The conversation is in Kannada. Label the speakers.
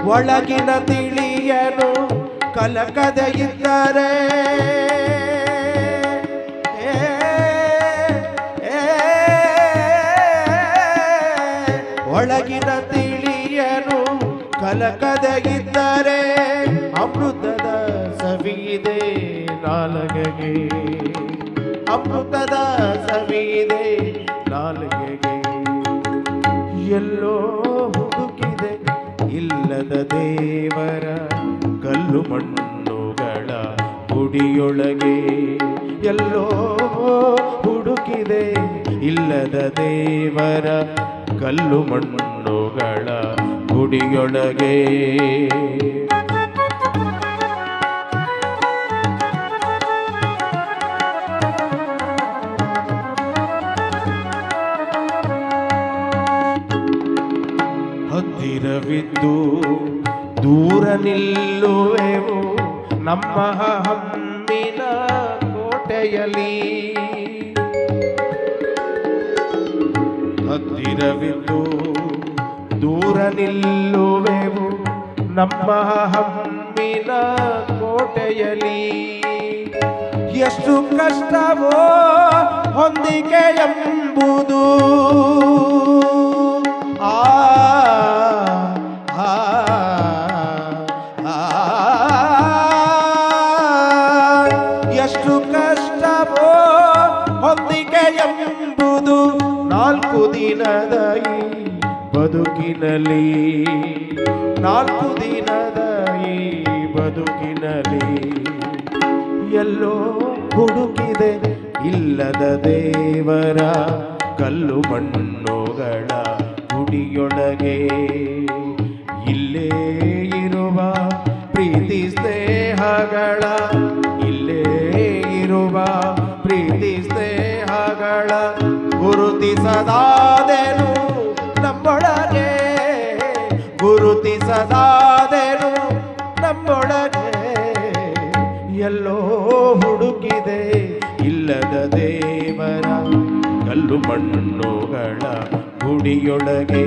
Speaker 1: ಒಳಗಿನ ತಿಳಿಯನು ಕಲಕದ ಇದ್ದರೆ ಒಳಗಿನ ತಿಳಿಯನು ಕಲಕದ ಇದ್ದರೆ ಅಮೃತದ ಸವಿದೆ ನಾಲಗೆಗೆ ಅಮೃತದ ಸವಿದೆ ನಾಲಗೆಗೆ ಎಲ್ಲೋ ಹುಡುಕಿದೆ ಇಲ್ಲದ ದೇವರ ಕಲ್ಲು ಮಣ್ಣುಗಳ ಗುಡಿಯೊಳಗೆ ಎಲ್ಲೋ ಹುಡುಕಿದೆ ಇಲ್ಲದ ದೇವರ ಕಲ್ಲು ಮಣ್ಣುಗಳ ಗುಡಿಯೊಳಗೆ ಹತ್ತಿರವಿದ್ದು ದೂರ ನಿಲ್ಲುವೆವು ನಮ್ಮ ಹಮ್ಮಿನ ಕೋಟೆಯಲ್ಲಿ ಹತ್ತಿರವಿದ್ದು ದೂರ ನಿಲ್ಲುವೆವು ನಮ್ಮ ಹಮ್ಮಿನ ಕೋಟೆಯಲ್ಲಿ ಎಷ್ಟು ಕಷ್ಟವೋ ಹೊಂದಿಕೆ ಎಂಬುದು ಎಷ್ಟು ಕಷ್ಟವೋ ಹೊಂದಿಕೆ ಎಂಬುದು ನಾಲ್ಕು ದಿನದ ಈ ಬದುಕಿನಲ್ಲಿ ನಾಲ್ಕು ದಿನದ ಈ ಬದುಕಿನಲ್ಲಿ ಎಲ್ಲೋ ಹುಡುಕಿದೆ ಇಲ್ಲದ ದೇವರ ಕಲ್ಲು ಮಣ್ಣುಗಳ ಗುಡಿಯೊಳಗೆ ಇಲ್ಲೇ ಇರುವ ಪ್ರೀತಿ ಸ್ನೇಹಗಳ ಇಲ್ಲೇ ಇರುವ ಪ್ರೀತಿ ಸ್ನೇಹಗಳ ಗುರುತಿಸದಾದೆನು ನಮ್ಮೊಳಗೆ ಗುರುತಿಸದಾದೆನು ನಮ್ಮೊಳಗೆ ಎಲ್ಲೋ ಹುಡುಕಿದೆ ಇಲ್ಲದ ದೇವರ ಕಲ್ಲು ಮಣ್ಣುಗಳ ಗುಡಿಯೊಳಗೆ